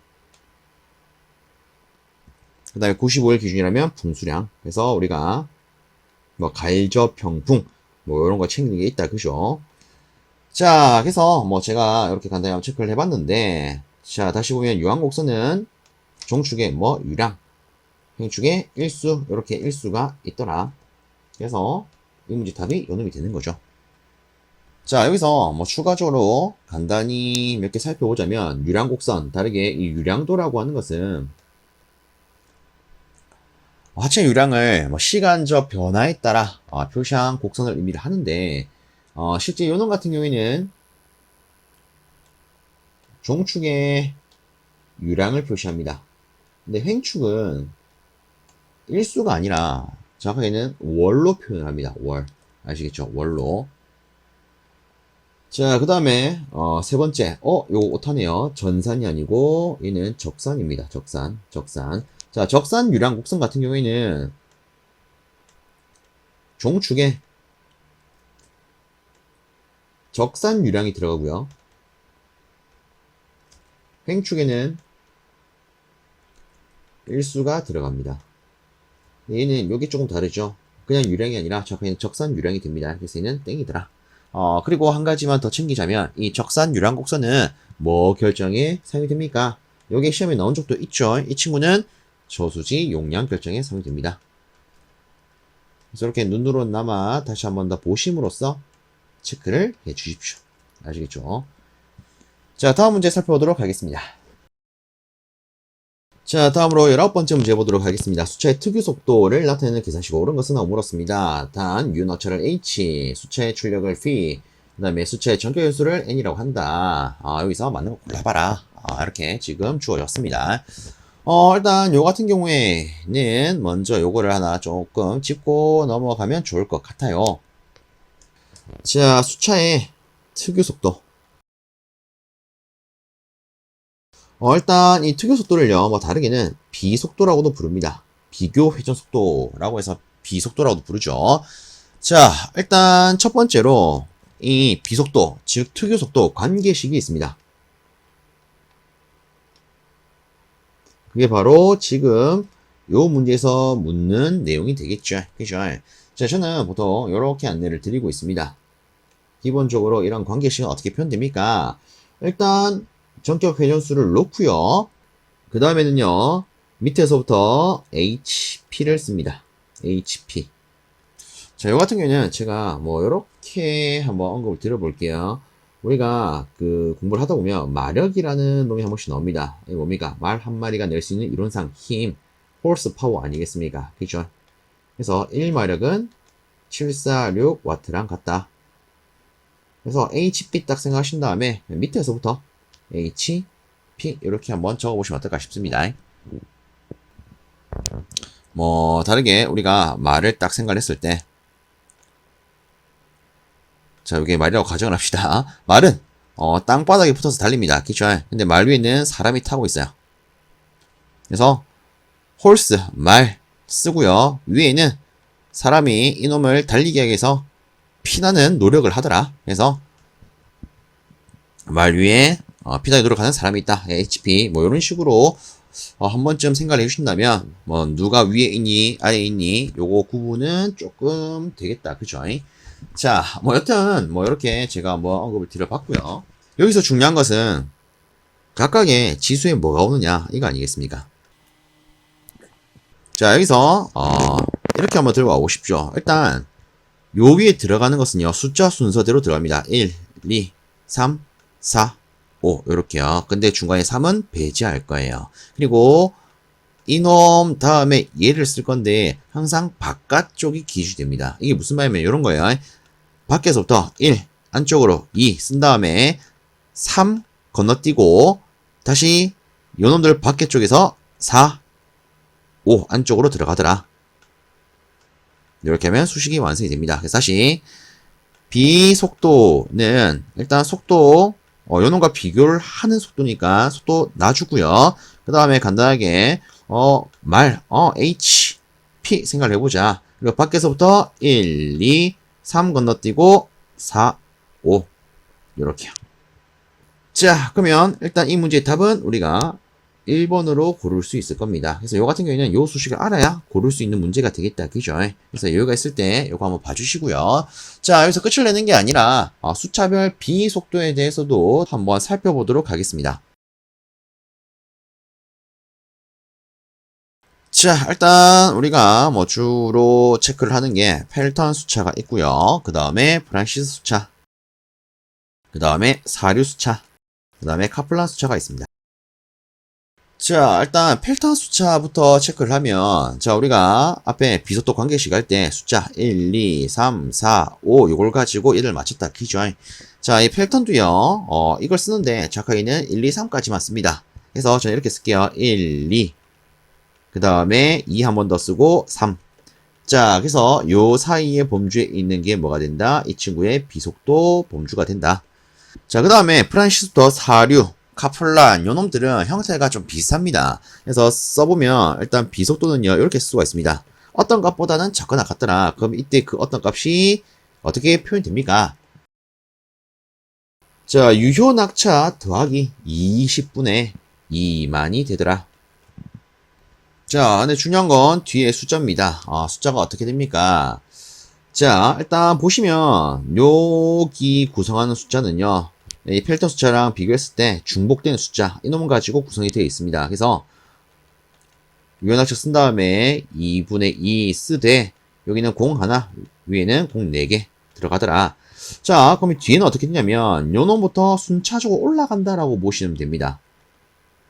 그 다음에 95일 기준이라면 분수량. 그래서 우리가 뭐 갈저병풍 뭐 이런 거 챙기는 게 있다. 그죠? 자, 그래서 뭐 제가 이렇게 간단히 한번 체크를 해봤는데 자, 다시 보면 유황곡선은 종축에 뭐 유량, 횡축에 일수, 이렇게 일수가 있더라. 그래서 이 문제 답이 요놈이 되는 거죠. 자, 여기서 뭐 추가적으로 간단히 몇 개 살펴보자면 유량곡선, 다르게 이 유량도라고 하는 것은 하체 유량을 뭐 시간적 변화에 따라 표시한 곡선을 의미를 하는데 실제 요놈 같은 경우에는 종축의 유량을 표시합니다. 근데 횡축은 일수가 아니라 정확하게는 월로 표현합니다. 월. 아시겠죠? 월로. 자, 그 다음에 세 번째. 요거 오타네요. 전산이 아니고 얘는 적산입니다. 적산. 자, 적산 유량 곡선 같은 경우에는 종축에 적산 유량이 들어가고요. 횡축에는 일수가 들어갑니다. 얘는 여기 조금 다르죠. 그냥 유량이 아니라 정확하게 적산 유량이 됩니다. 그래서 얘는 땡이더라. 그리고 한 가지만 더 챙기자면 이 적산 유량 곡선은 뭐 결정에 사용이 됩니까? 여기 시험에 나온 적도 있죠. 이 친구는 저수지 용량 결정에 사용이 됩니다. 그래서 이렇게 눈으로나마 다시 한번 더 보심으로써 체크를 해 주십시오. 아시겠죠? 자, 다음 문제 살펴보도록 하겠습니다. 자, 다음으로 19번째 문제 보도록 하겠습니다. 수차의 특유 속도를 나타내는 계산식으로 옳은 것은 물었습니다. 단, U 너차를 H, 수차의 출력을 V, 그 다음에 수차의 전격 연수를 N이라고 한다. 여기서 맞는 거 골라봐라. 이렇게 지금 주어졌습니다. 일단 요 같은 경우에는 먼저 요거를 하나 조금 짚고 넘어가면 좋을 것 같아요. 자, 수차의 특유 속도. 일단 이 특유 속도를요, 뭐 다르게는 비속도라고도 부릅니다. 비교 회전 속도라고 해서 비속도라고도 부르죠. 자, 일단 첫 번째로 이 비속도, 즉 특유 속도 관계식이 있습니다. 그게 바로 지금 요 문제에서 묻는 내용이 되겠죠. 그죠? 자, 저는 보통 이렇게 안내를 드리고 있습니다. 기본적으로 이런 관계식은 어떻게 표현됩니까? 일단 전격 회전수를 놓고요. 그 다음에는요, 밑에서부터 HP를 씁니다. HP. 자, 요 같은 경우에는 제가 뭐 이렇게 한번 언급을 드려볼게요. 우리가 그 공부를 하다 보면 마력이라는 놈이 한 번씩 나옵니다. 이게 뭡니까? 말 한 마리가 낼 수 있는 이론상 힘, 홀스 파워 아니겠습니까? 그죠? 그래서 1마력은 746W랑 같다. 그래서 HP 딱 생각하신 다음에 밑에서부터 HP 이렇게 한번 적어보시면 어떨까 싶습니다. 뭐 다르게 우리가 말을 딱 생각했을 때, 자, 여기 말이라고 가정을 합시다. 말은 땅바닥에 붙어서 달립니다. 그쵸? 근데 말 위에는 사람이 타고 있어요. 그래서 홀스, 말 쓰고요. 위에는 사람이 이놈을 달리게 하기 위해서 피나는 노력을 하더라. 그래서 말 위에 피나는 노력하는 사람이 있다. HP 뭐 이런 식으로 한 번쯤 생각을 해주신다면 뭐 누가 위에 있니 아래에 있니 요거 구분은 조금 되겠다. 그죠? 자, 뭐 여튼 뭐 이렇게 제가 한번 언급을 드려봤고요. 여기서 중요한 것은 각각의 지수에 뭐가 오느냐 이거 아니겠습니까? 자, 여기서 이렇게 한번 들고 와보십시오. 일단 요 위에 들어가는 것은요, 숫자 순서대로 들어갑니다. 1, 2, 3, 4, 5 요렇게요. 근데 중간에 3은 배제할 거예요. 그리고 이놈 다음에 얘를 쓸 건데 항상 바깥쪽이 기준이 됩니다. 이게 무슨 말이냐면 이런 거예요. 밖에서부터 1 안쪽으로 2 쓴 다음에 3 건너뛰고 다시 요놈들 밖에 쪽에서 4 5 안쪽으로 들어가더라. 이렇게 하면 수식이 완성이 됩니다. 그래서 다시 비속도는 일단 속도 요놈과 비교를 하는 속도니까 속도 놔주고요. 그 다음에 간단하게 H, P 생각을 해보자. 그리고 밖에서부터 1, 2, 3 건너뛰고 4, 5 요렇게요. 자, 그러면 일단 이 문제의 답은 우리가 1번으로 고를 수 있을 겁니다. 그래서 요 같은 경우에는 요 수식을 알아야 고를 수 있는 문제가 되겠다. 그죠? 그래서 여유가 있을 때 요거 한번 봐주시고요. 자, 여기서 끝을 내는 게 아니라 숫자별 비속도에 대해서도 한번 살펴보도록 하겠습니다. 자, 일단 우리가 뭐 주로 체크를 하는 게 펠턴 수차가 있고요. 그 다음에 브란시스 수차, 그 다음에 사류 수차, 그 다음에 카플란 수차가 있습니다. 자, 일단 펠턴 수차부터 체크를 하면, 자, 우리가 앞에 비속도 관계식 할 때 숫자 1, 2, 3, 4, 5 요걸 가지고 얘를 맞췄다. 그죠? 자, 이 펠턴도요, 이걸 쓰는데 정확하게는 1, 2, 3까지만 씁니다. 그래서 저는 이렇게 쓸게요. 1, 2, 그 다음에 2 한 번 더 쓰고 3. 자, 그래서 요 사이에 범주에 있는 게 뭐가 된다? 이 친구의 비속도 범주가 된다. 자, 그 다음에 프란시스부터 사류, 카플란 요놈들은 형태가 좀 비슷합니다. 그래서 써보면 일단 비속도는요 이렇게 쓸 수가 있습니다. 어떤 값보다는 작거나 같더라. 그럼 이때 그 어떤 값이 어떻게 표현됩니까? 자, 유효 낙차 더하기 20분의 2만이 되더라. 자, 근데 중요한 건 뒤에 숫자입니다. 숫자가 어떻게 됩니까? 자, 일단 보시면 여기 구성하는 숫자는요, 이 펠턴 숫자랑 비교했을 때 중복되는 숫자 이놈을 가지고 구성이 되어 있습니다. 그래서 유연학적 쓴 다음에 2분의 2 쓰되 여기는 공 하나, 위에는 공 4개 들어가더라. 자, 그럼 뒤에는 어떻게 되냐면 요놈부터 순차적으로 올라간다라고 보시면 됩니다.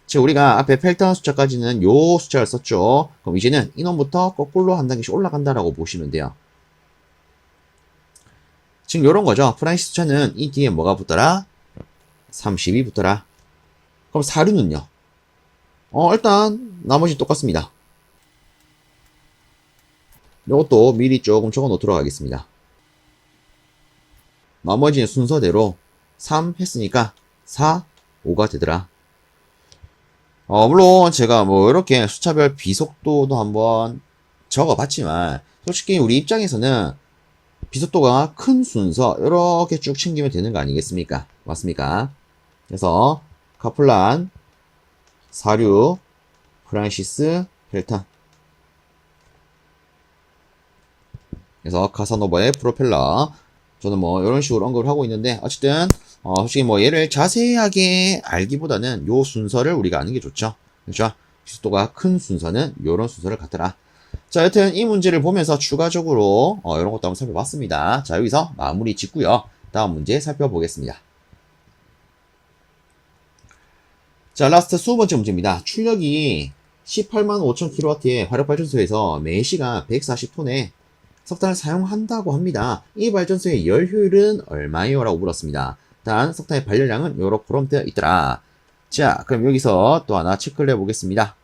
즉 우리가 앞에 펠턴 숫자까지는 요 숫자를 썼죠. 그럼 이제는 이놈부터 거꾸로 한 단계씩 올라간다라고 보시면 돼요. 지금 요런 거죠. 프란시스 숫자는 이 뒤에 뭐가 붙더라? 30이 붙더라. 그럼 사류는요? 일단 나머지 똑같습니다. 요것도 미리 조금 적어 놓도록 하겠습니다. 나머지는 순서대로 3 했으니까 4, 5가 되더라. 물론 제가 뭐 이렇게 수차별 비속도도 한번 적어봤지만 솔직히 우리 입장에서는 비속도가 큰 순서 이렇게 쭉 챙기면 되는 거 아니겠습니까? 맞습니까? 그래서 카플란, 사류, 프란시스, 헬턴. 그래서 카사노바의 프로펠러. 저는 뭐 이런 식으로 언급을 하고 있는데 어쨌든 솔직히 뭐 얘를 자세하게 알기보다는 요 순서를 우리가 아는 게 좋죠. 그렇죠? 비속도가 큰 순서는 요런 순서를 갖더라. 자, 여튼 이 문제를 보면서 추가적으로 이런 것도 한번 살펴봤습니다. 자, 여기서 마무리 짓고요. 다음 문제 살펴보겠습니다. 자, 라스트 20번째 문제입니다. 출력이 185,000kW의 화력발전소에서 매시간 140톤의 석탄을 사용한다고 합니다. 이 발전소의 열 효율은 얼마예요? 라고 물었습니다. 단 석탄의 발열량은 요렇게 되어 있더라. 자, 그럼 여기서 또 하나 체크를 해보겠습니다.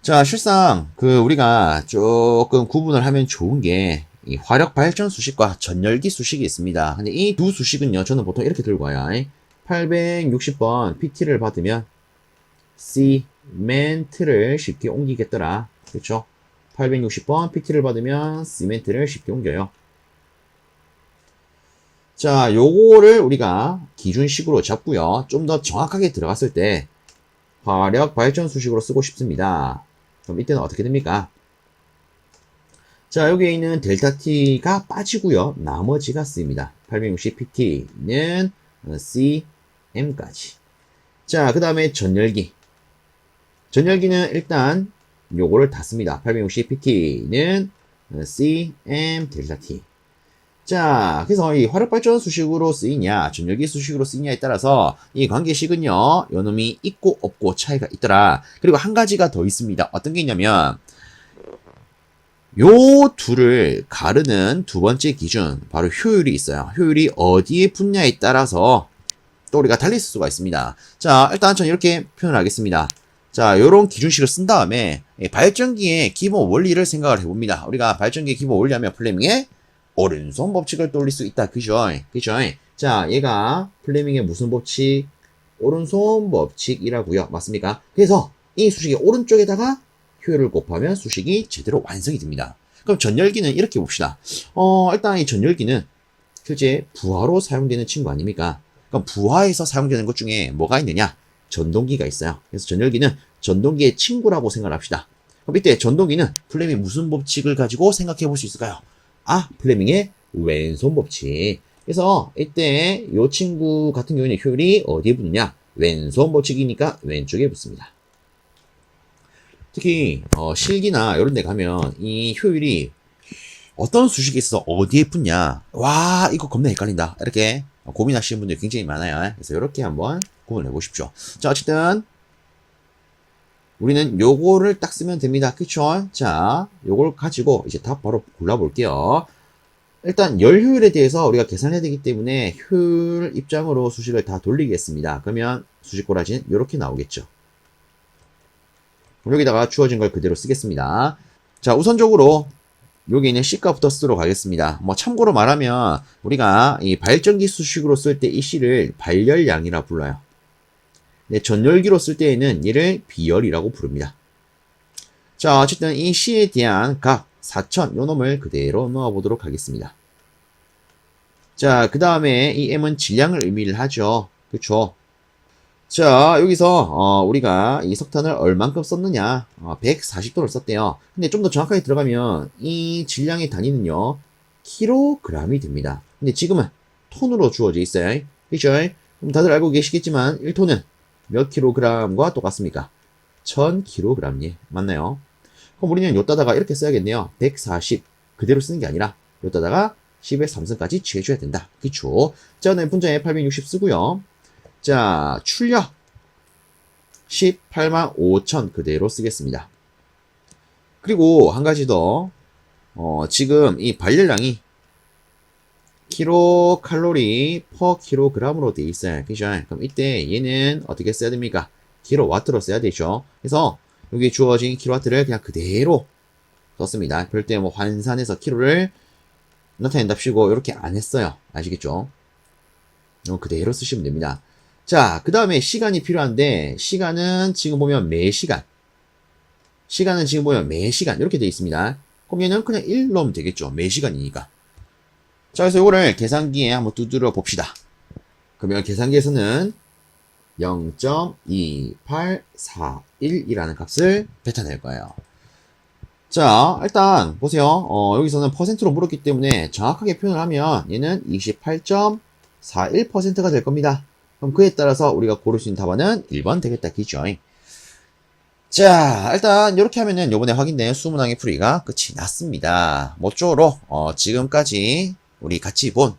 자, 실상 우리가 조금 구분을 하면 좋은 게 이 화력 발전 수식과 전열기 수식이 있습니다. 근데 이 두 수식은요, 저는 보통 이렇게 들고 와요. 860번 PT를 받으면 시멘트를 쉽게 옮기겠더라. 그렇죠? 860번 PT를 받으면 시멘트를 쉽게 옮겨요. 자, 요거를 우리가 기준식으로 잡고요. 좀 더 정확하게 들어갔을 때 화력 발전 수식으로 쓰고 싶습니다. 그럼 이때는 어떻게 됩니까? 자, 여기에 있는 델타 T가 빠지고요. 나머지가 쓰입니다. 860pt는 CM까지. 자, 그 다음에 전열기. 전열기는 일단 요거를 다 씁니다. 860pt는 CM 델타 T. 자, 그래서 이 화력발전 수식으로 쓰이냐, 전열기 수식으로 쓰이냐에 따라서 이 관계식은요, 요놈이 있고 없고 차이가 있더라. 그리고 한 가지가 더 있습니다. 어떤 게 있냐면, 요 둘을 가르는 두 번째 기준, 바로 효율이 있어요. 효율이 어디에 붙냐에 따라서 또 우리가 달리 쓸 수가 있습니다. 자, 일단 저는 이렇게 표현을 하겠습니다. 자, 요런 기준식을 쓴 다음에 발전기의 기본 원리를 생각을 해봅니다. 우리가 발전기의 기본 원리하면 플레밍의 오른손 법칙을 떠올릴 수 있다. 그죠? 그죠? 자, 얘가 플레밍의 무슨 법칙? 오른손 법칙이라고요. 맞습니까? 그래서 이 수식의 오른쪽에다가 효율을 곱하면 수식이 제대로 완성이 됩니다. 그럼 전열기는 이렇게 봅시다. 일단 이 전열기는 실제 부하로 사용되는 친구 아닙니까? 그럼 부하에서 사용되는 것 중에 뭐가 있느냐? 전동기가 있어요. 그래서 전열기는 전동기의 친구라고 생각을 합시다. 그럼 이때 전동기는 플레밍 무슨 법칙을 가지고 생각해 볼 수 있을까요? 플레밍의 왼손 법칙. 그래서 이때 이 친구 같은 경우에는 효율이 어디에 붙느냐? 왼손 법칙이니까 왼쪽에 붙습니다. 특히 실기나 이런 데 가면 이 효율이 어떤 수식에 있어서 어디에 붙냐, 와 이거 겁나 헷갈린다, 이렇게 고민하시는 분들이 굉장히 많아요. 그래서 이렇게 한번 구분해 보십시오. 자, 어쨌든 우리는 요거를 딱 쓰면 됩니다. 그쵸? 자, 요걸 가지고 이제 답 바로 골라볼게요. 일단 열 효율에 대해서 우리가 계산해야 되기 때문에 효율 입장으로 수식을 다 돌리겠습니다. 그러면 수식 꼬라지는 이렇게 나오겠죠. 여기다가 주어진 걸 그대로 쓰겠습니다. 자, 우선적으로 여기 있는 C가부터 쓰도록 하겠습니다. 뭐 참고로 말하면 우리가 이 발전기 수식으로 쓸 때 이 C를 발열량이라 불러요. 네, 전열기로 쓸 때에는 얘를 비열이라고 부릅니다. 자, 어쨌든 이 C에 대한 각 4000 요 놈을 그대로 넣어보도록 하겠습니다. 자, 그 다음에 이 M은 질량을 의미를 하죠. 그쵸? 자, 여기서 우리가 이 석탄을 얼만큼 썼느냐, 140톤을 썼대요. 근데 좀 더 정확하게 들어가면 이 질량의 단위는요 킬로그램이 됩니다. 근데 지금은 톤으로 주어져 있어요. 그죠? 그럼 다들 알고 계시겠지만 1톤은 몇 킬로그램과 똑같습니까? 1000kg. 예, 맞나요? 그럼 우리는 요따다가 이렇게 써야겠네요. 140 그대로 쓰는 게 아니라 요따다가 10의 3승까지 취해줘야 된다. 그쵸? 자, 네, 분자에 860 쓰고요. 자, 출력 185,000 그대로 쓰겠습니다. 그리고 한 가지 더, 지금 이 발열량이 킬로칼로리 퍼 킬로그램으로 되어 있어요. 그죠? 그럼 이때 얘는 어떻게 써야 됩니까? 킬로와트로 써야 되죠. 그래서 여기 주어진 킬로와트를 그냥 그대로 썼습니다. 별도의 뭐 환산해서 킬로를 나타낸답시고 이렇게 안 했어요. 아시겠죠? 그대로 쓰시면 됩니다. 자, 그 다음에 시간이 필요한데, 시간은 지금 보면 매시간. 시간은 지금 보면 매시간. 이렇게 되어 있습니다. 그럼 얘는 그냥 1 넣으면 되겠죠. 매시간이니까. 자, 그래서 이거를 계산기에 한번 두드려 봅시다. 그러면 계산기에서는 0.2841이라는 값을 뱉어낼 거예요. 자, 일단 보세요. 여기서는 퍼센트로 물었기 때문에 정확하게 표현을 하면 얘는 28.41%가 될 겁니다. 그럼 그에 따라서 우리가 고를 수 있는 답안은 1번 되겠다, 기죠. 자, 일단 이렇게 하면은 요번에 확인된 수문항의 풀이가 끝이 났습니다. 모쪼록 지금까지 우리 같이 본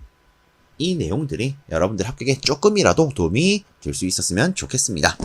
이 내용들이 여러분들 합격에 조금이라도 도움이 될 수 있었으면 좋겠습니다.